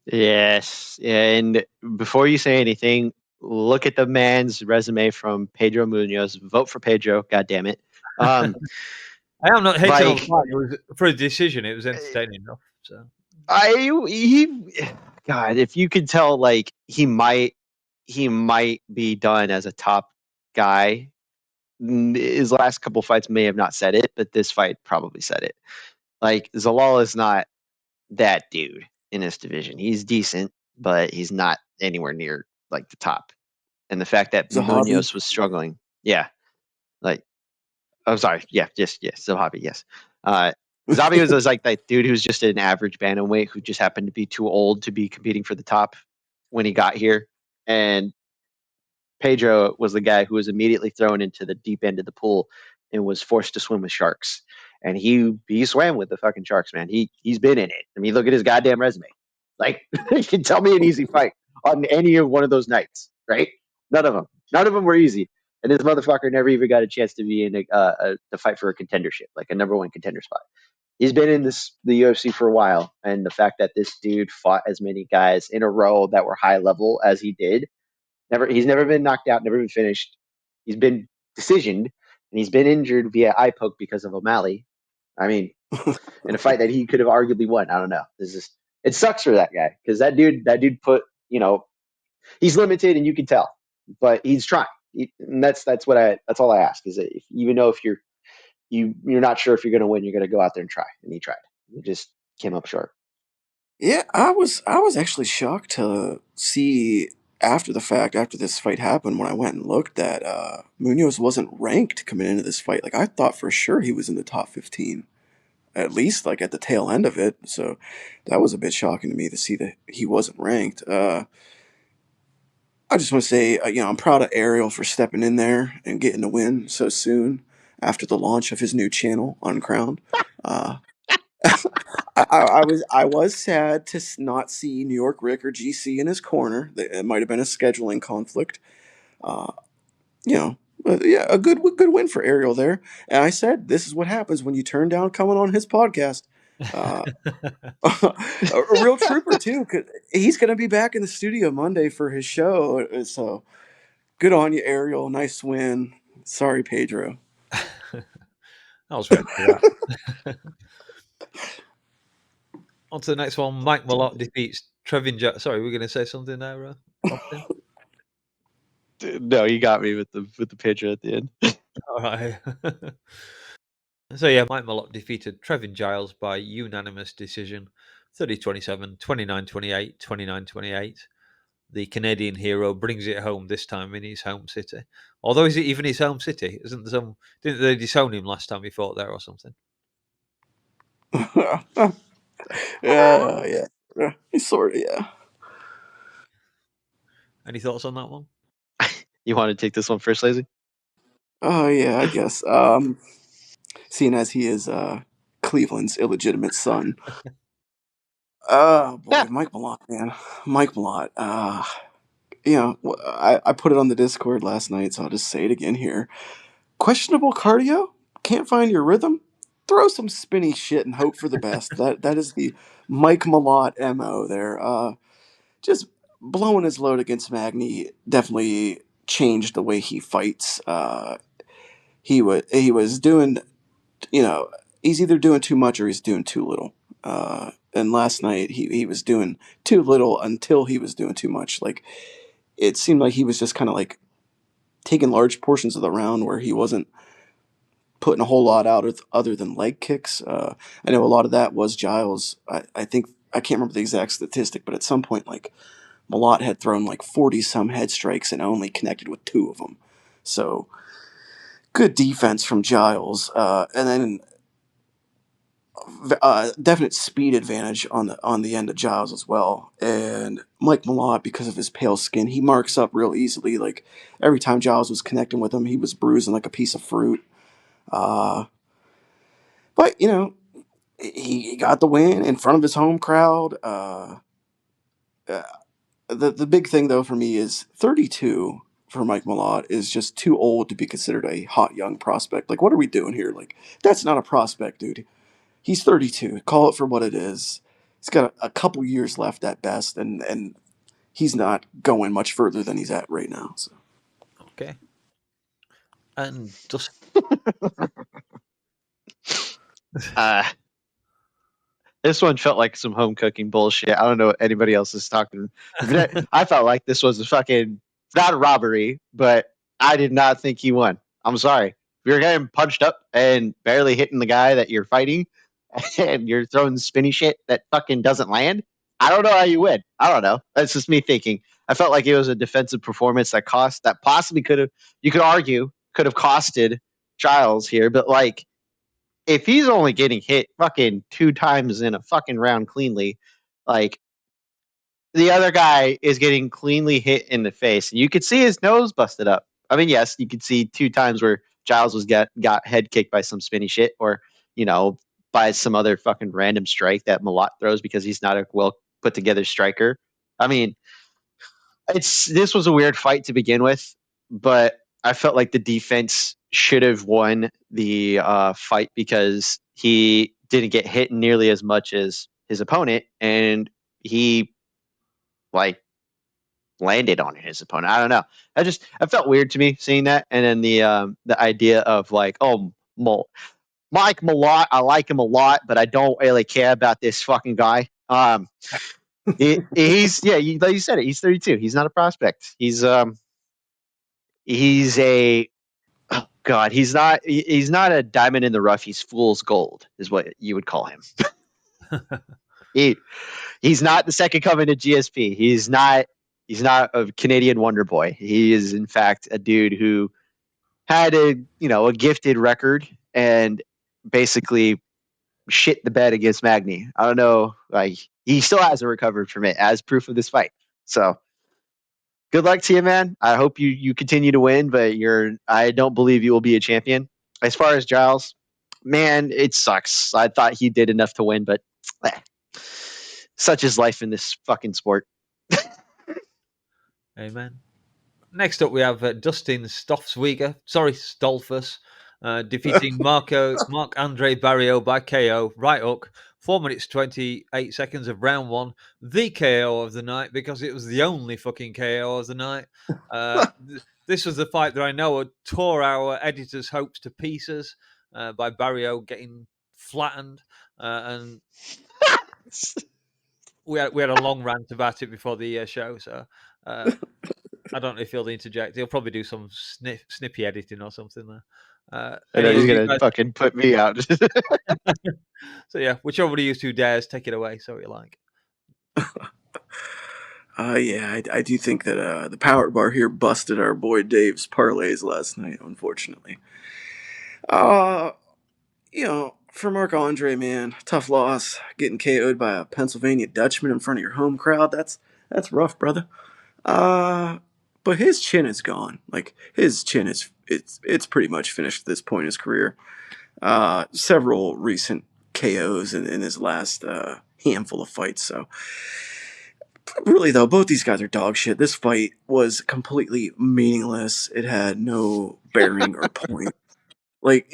Yes. And before you say anything, look at the man's resume from Pedro Munoz. Vote for Pedro. God damn it. I am not hating on the fight. It was for a decision. It was entertaining enough. So God, if you could tell, like he might be done as a top guy. His last couple fights may have not said it, but this fight probably said it. Like, Zalal is not that dude in this division. He's decent, but he's not anywhere near like the top. And the fact that Zahabi. Munoz was struggling, like I'm sorry. Yeah, yes. Zahabi, yes. Zahabi was like that dude who's just an average bantamweight who just happened to be too old to be competing for the top when he got here. And Pedro was the guy who was immediately thrown into the deep end of the pool and was forced to swim with sharks. And he swam with the fucking sharks, man. He's been in it. I mean, look at his goddamn resume. Like, you can tell me an easy fight on any of one of those nights, right? None of them. None of them were easy. And this motherfucker never even got a chance to be in to fight for a contendership, like a number one contender spot. He's been in the UFC for a while, and the fact that this dude fought as many guys in a row that were high level as he did, he's never been knocked out, never been finished. He's been decisioned, and he's been injured via eye poke because of O'Malley. I mean, in a fight that he could have arguably won. I don't know. It sucks for that guy because that dude put, he's limited and you can tell, but he's trying. And that's all I ask is that even though if you're not sure if you're going to win, you're going to go out there and try. And he tried. He just came up short. Yeah, I was actually shocked to see after the fact, after this fight happened, when I went and looked, that Munoz wasn't ranked coming into this fight. Like I thought for sure he was in the top 15, at least like at the tail end of it. So that was a bit shocking to me to see that he wasn't ranked. I just want to say, I'm proud of Ariel for stepping in there and getting the win so soon after the launch of his new channel, Uncrowned. Uh, I was sad to not see New York Rick or GC in his corner. It might have been a scheduling conflict. Uh, but yeah, a good win for Ariel there. And I said, this is what happens when you turn down coming on his podcast. Uh, a real trooper too, 'cause he's going to be back in the studio Monday for his show. So good on you, Ariel. Nice win. Sorry, Pedro. I was ready for that. On to the next one. Mike Malott defeats Trevin. Sorry, we're going to say something there, Austin? No, you got me with the picture at the end. All right. So yeah, Mike Malott defeated Trevin Giles by unanimous decision, 30-27, 29-28, 29-28. The Canadian hero brings it home this time in his home city. Although is it even his home city? Didn't they disown him last time he fought there or something? Yeah. Sort of, yeah. Any thoughts on that one? You want to take this one first, Lazy? Oh yeah, I guess. Seeing as he is Cleveland's illegitimate son. Oh boy, Yeah. Mike Malott, man, Mike Malott. I put it on the Discord last night, so I'll just say it again here. Questionable cardio? Can't find your rhythm? Throw some spinny shit and hope for the best. That is the Mike Malott mo there. Just blowing his load against Magny definitely changed the way he fights. He was doing, he's either doing too much or he's doing too little. And last night he was doing too little until he was doing too much. Like it seemed like he was just kind of like taking large portions of the round where he wasn't putting a whole lot out other than leg kicks. I know a lot of that was Giles. I think I can't remember the exact statistic, but at some point like Malott had thrown like 40 some head strikes and only connected with 2 of them. So good defense from Giles, and then definite speed advantage on the end of Giles as well. And Mike Malott, because of his pale skin, he marks up real easily. Like every time Giles was connecting with him, he was bruising like a piece of fruit. But he got the win in front of his home crowd. The big thing though for me is 32 for Mike Malott is just too old to be considered a hot young prospect. Like, what are we doing here? Like, that's not a prospect, dude. He's 32. Call it for what it is. He's got a couple years left at best, and he's not going much further than he's at right now. So. Okay. And just This one felt like some home cooking bullshit. I don't know what anybody else is talking. I felt like this was not a robbery, but I did not think he won. I'm sorry. If you're getting punched up and barely hitting the guy that you're fighting, and you're throwing spinny shit that fucking doesn't land, I don't know how you win. I don't know. That's just me thinking. I felt like it was a defensive performance that possibly you could argue, could have costed Giles here, but like if he's only getting hit fucking 2 times in a fucking round cleanly, like the other guy is getting cleanly hit in the face, and you could see his nose busted up. I mean, yes, you could see 2 times where Giles was got head kicked by some spinny shit, or you know, by some other fucking random strike that Malott throws because he's not a well put together striker. I mean, this was a weird fight to begin with, but I felt like the defense should have won the fight because he didn't get hit nearly as much as his opponent, and he like landed on his opponent. I don't know. I felt weird to me seeing that, and then the idea of like, oh, Mike Malott, I like him a lot, but I don't really care about this fucking guy. He's like you said it. He's 32. He's not a prospect. He's a oh god. He's not a diamond in the rough. He's fool's gold, is what you would call him. He's not the second coming of GSP. He's not a Canadian wonder boy. He is in fact a dude who had a gifted record and basically shit the bed against Magny. I don't know, like he still hasn't recovered from it, as proof of this fight. So good luck to you, man. I hope you continue to win, but I don't believe you will be a champion. As far as Giles, man, it sucks. I thought he did enough to win, but eh, such is life in this fucking sport. Amen. Next up, we have Dustin Stolfus, defeating Marc Andre Barrio by KO, right hook, 4 minutes 28 seconds of round one, the KO of the night because it was the only fucking KO of the night. This was the fight that I know tore our editor's hopes to pieces by Barrio getting flattened, and we had a long rant about it before the show, so. I don't know if he'll interject. He'll probably do some snippy editing or something there. I know he's gonna fucking put me out. So yeah, whichever of you two dares, take it away. So you like. I do think that the power bar here busted our boy Dave's parlays last night, unfortunately. For Marc Andre, man, tough loss. Getting KO'd by a Pennsylvania Dutchman in front of your home crowd, that's rough, brother. But his chin is gone. Like his chin it's pretty much finished at this point in his career. Several recent KOs in his last handful of fights. So really though, both these guys are dog shit. This fight was completely meaningless. It had no bearing or point. Like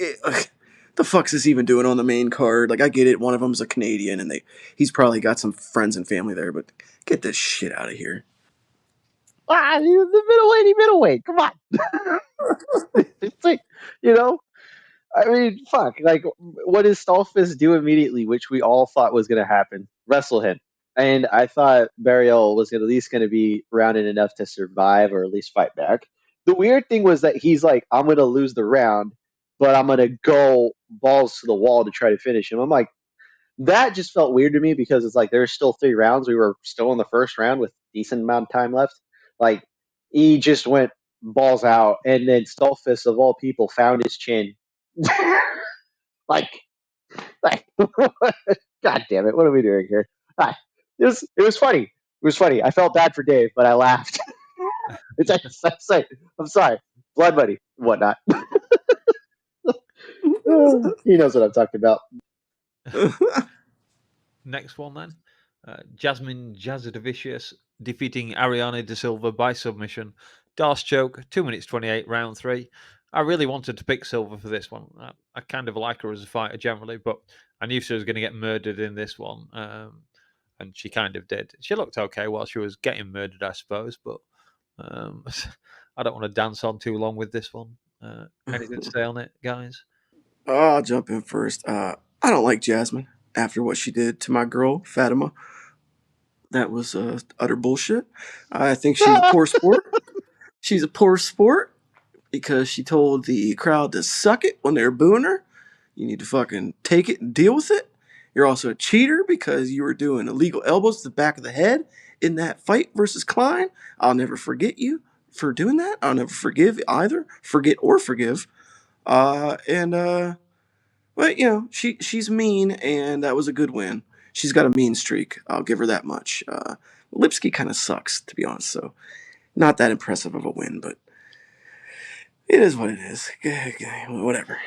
the fuck's this even doing on the main card? Like I get it, one of them's a Canadian and he's probably got some friends and family there, but get this shit out of here. The middleweight. Come on. It's like, I mean, fuck. Like, what does Stolfus do immediately, which we all thought was going to happen? Wrestle him. And I thought Barriol was at least going to be rounded enough to survive or at least fight back. The weird thing was that he's like, I'm going to lose the round, but I'm going to go balls to the wall to try to finish him. I'm like, that just felt weird to me because it's like there's still 3 rounds. We were still in the first round with decent amount of time left. Like he just went balls out, and then Stolfus of all people found his chin. like, God damn it! What are we doing here? It was funny. It was funny. I felt bad for Dave, but I laughed. I'm sorry, blood money, whatnot. He knows what I'm talking about. Next one then. Jasmine Jazadovicius defeating Ariane De Silva by submission. Darce choke, 2 minutes 28, round 3. I really wanted to pick Silva for this one. I kind of like her as a fighter generally, but I knew she was going to get murdered in this one, and she kind of did. She looked okay while she was getting murdered, I suppose, but I don't want to dance on too long with this one. Anything to say on it, guys? I'll jump in first. I don't like Jasmine after what she did to my girl, Fatima. That was utter bullshit. I think she's a poor sport. She's a poor sport because she told the crowd to suck it when they were booing her. You need to fucking take it and deal with it. You're also a cheater because you were doing illegal elbows to the back of the head in that fight versus Klein. I'll never forget you for doing that. I'll never forgive either. Forget or forgive. But she's mean, and that was a good win. She's got a mean streak. I'll give her that much. Lipsky kind of sucks, to be honest. So not that impressive of a win, but it is what it is. Whatever.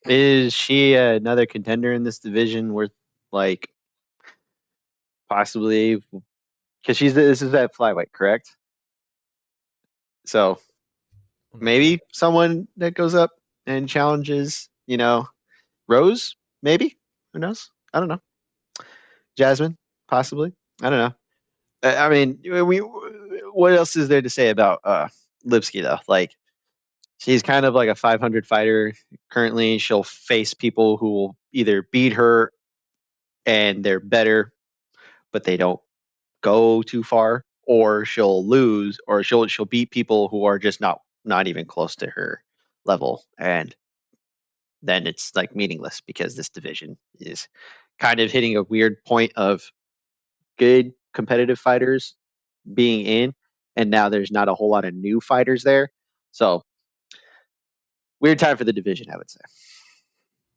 Is she another contender in this division worth like possibly? Because this is that flyweight, correct? So maybe someone that goes up and challenges, Rose, maybe. Who knows? I don't know. Jasmine, possibly. I don't know. I mean, what else is there to say about Lipsky though? Like, she's kind of like a 500 fighter currently. She'll face people who will either beat her and they're better, but they don't go too far, or she'll lose, or she'll beat people who are just not even close to her level, and then it's like meaningless because this division is kind of hitting a weird point of good competitive fighters being in, and now there's not a whole lot of new fighters there. So weird time for the division, I would say.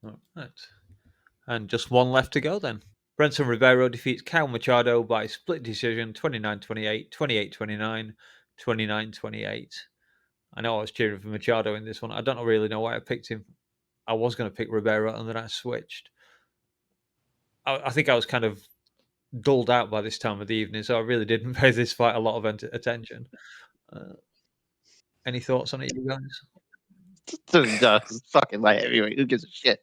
All right. And just one left to go then. Brenton Ribeiro defeats Cal Machado by split decision 29-28, 28-29, 29-28. I know I was cheering for Machado in this one. I don't really know why I picked him. I was going to pick Ribeiro and then I switched. I think I was kind of dulled out by this time of the evening, so I really didn't pay this fight a lot of attention. Any thoughts on it, you guys? Fucking light heavyweight. Who gives a shit?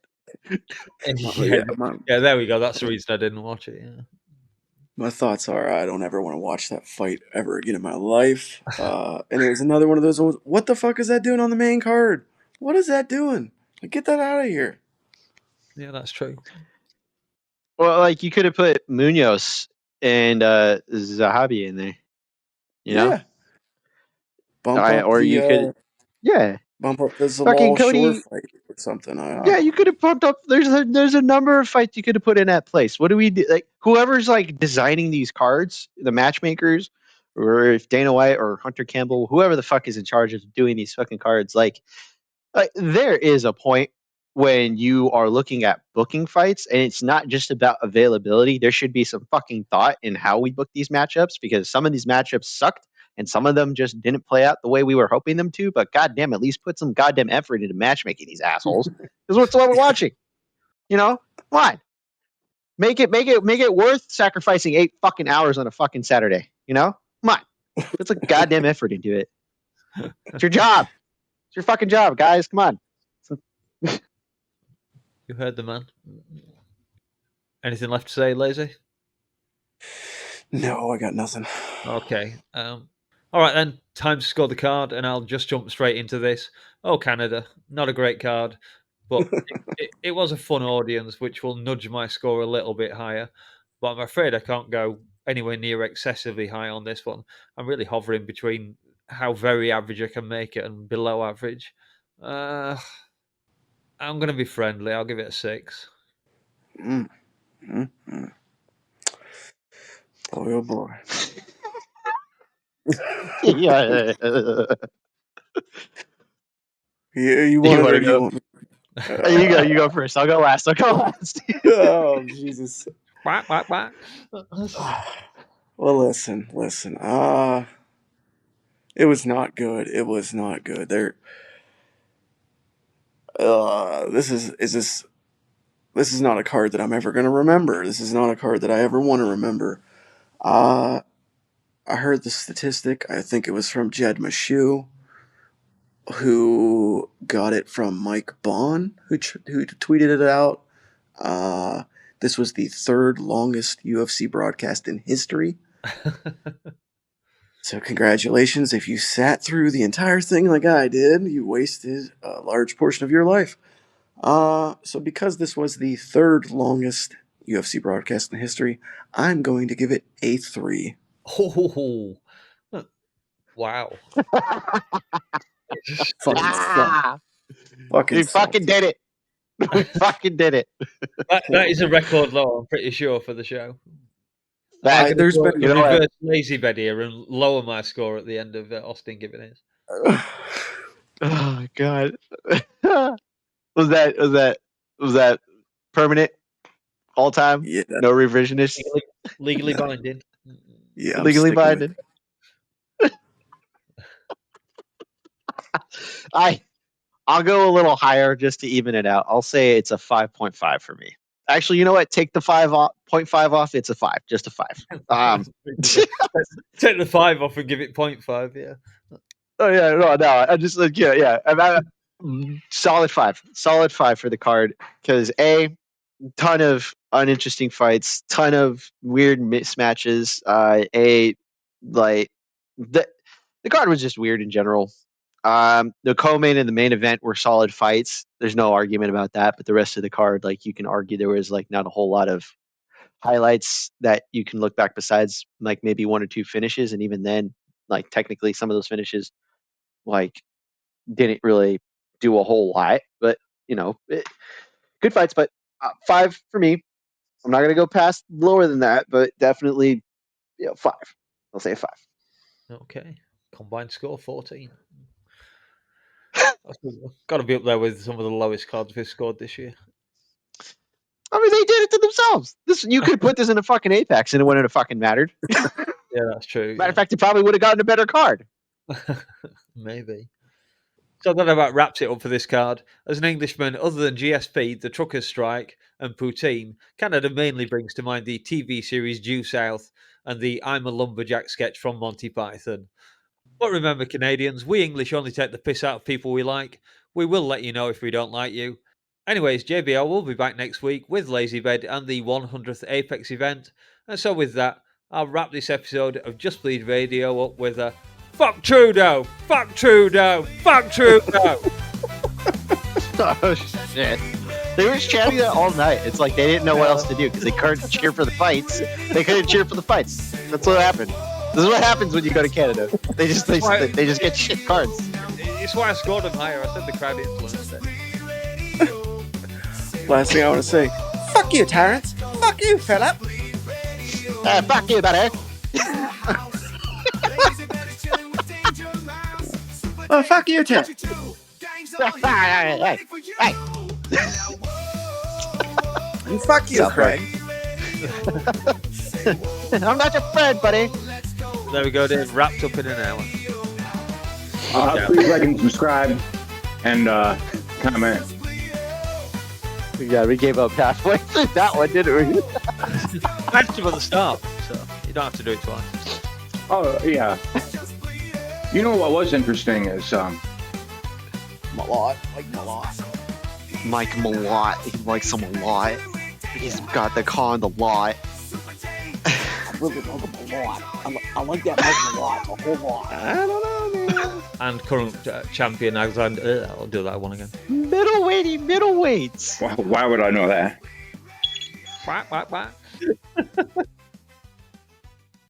Yeah, there we go. That's the reason I didn't watch it. Yeah. My thoughts are I don't ever want to watch that fight ever again in my life. And it was another one of those old, what the fuck is that doing on the main card? What is that doing? Like, get that out of here. Yeah, that's true. Well, like you could have put Munoz and Zahabi in there. You know? Bump up or the you could bump up the fucking Zamal Shore Cody. fight or something. Yeah, you could have pumped up. There's a number of fights you could have put in that place. What do we do? Like whoever's like designing these cards, the matchmakers, or if Dana White or Hunter Campbell, whoever the fuck is in charge of doing these fucking cards, like there is a point when you are looking at booking fights, and it's not just about availability. There should be some fucking thought in how we book these matchups because some of these matchups sucked. And some of them just didn't play out the way we were hoping them to. But goddamn, at least put some goddamn effort into matchmaking these assholes. Because what's what we're watching? Come on, make it worth sacrificing 8 fucking hours on a fucking Saturday. Come on, put some goddamn effort into it. It's your job. It's your fucking job, guys. Come on. You heard the man. Anything left to say, Lazy? No, I got nothing. Okay. All right, then. Time to score the card, and I'll just jump straight into this. Oh, Canada. Not a great card, but it was a fun audience, which will nudge my score a little bit higher. But I'm afraid I can't go anywhere near excessively high on this one. I'm really hovering between how very average I can make it and below average. I'm going to be friendly. I'll give it a 6. Oh boy. Yeah. Yeah, you want wanna it or go? you want me? You go first. I'll go last. Oh, Jesus. Quack, quack, quack. Well, listen. It was not good. It was not good. This is not a card that I'm ever going to remember. This is not a card that I ever want to remember. I heard the statistic. I think it was from Jed Mashu, who got it from Mike Bond, who tweeted it out. This was the third longest UFC broadcast in history. So congratulations. If you sat through the entire thing like I did, you wasted a large portion of your life. So because this was the third longest UFC broadcast in history, I'm going to give it a 3. Oh, wow. Fucking suck. We fucking did it. We fucking did it. That is a record low, I'm pretty sure, for the show. There's been reverse LazyBed here and lower my score at the end of Austin giving his. Oh God. Was that permanent? All time? Yeah, No revisionists? Legally binding. yeah, I'm Legally sticking with binding? I'll go a little higher just to even it out. I'll say it's a 5.5 for me. Actually, you know what? Take the 0.5 off. It's a 5, just a 5. Take the 5 off and give it 0.5, yeah. Oh yeah, no. I just like yeah. Solid 5 for the card because ton of uninteresting fights, ton of weird mismatches. Like the card was just weird in general. The co-main and the main event were solid fights. There's no argument about that. But the rest of the card, like you can argue, there was like not a whole lot of highlights that you can look back besides like maybe one or two finishes, and even then, like technically some of those finishes like didn't really do a whole lot. But good fights. But 5 for me. I'm not gonna go past lower than that, but definitely 5. I'll say a 5. Okay. Combined score 14. Got to be up there with some of the lowest cards we've scored this year. I mean, they did it to themselves. You could put this in a fucking Apex and it wouldn't have fucking mattered. Yeah, that's true. Matter of fact, it probably would have gotten a better card. Maybe. So that about wraps it up for this card. As an Englishman, other than GSP, the Truckers' Strike, and Poutine, Canada mainly brings to mind the TV series Due South and the I'm a Lumberjack sketch from Monty Python. But remember, Canadians, we English only take the piss out of people we like. We will let you know if we don't like you. Anyways, JBL will be back next week with LazyBed and the 100th Apex event. And so with that, I'll wrap this episode of Just Bleed Radio up with a fuck Trudeau! Fuck Trudeau! Fuck Trudeau! Oh, shit. They were chanting that all night. It's like they didn't know what else to do because they couldn't cheer for the fights. They couldn't cheer for the fights. That's what happened. This is what happens when you go to Canada. They just get shit cards. It's why I scored them higher. I said the crowd influenced it. Last thing I want to say, fuck you, Terrence. Fuck you, Philip. Fuck you, buddy. Oh, fuck you, Ted. Hey. And fuck you, Craig. I'm not your friend, buddy. There we go, Dave. Wrapped up in an hour. Please like and subscribe and comment. Yeah, we gave up halfway through that one, didn't we? I had to at the start, so you don't have to do it twice. Oh yeah. You know what was interesting is Malott. Mike Malott. He likes him a lot. He's got the car on the lot. I really like him a lot. I like that Mike Malott a whole lot. I don't know, man. And current champion Alexander. I'll do that one again. Middleweights. why would I know that? Quack, quack, quack.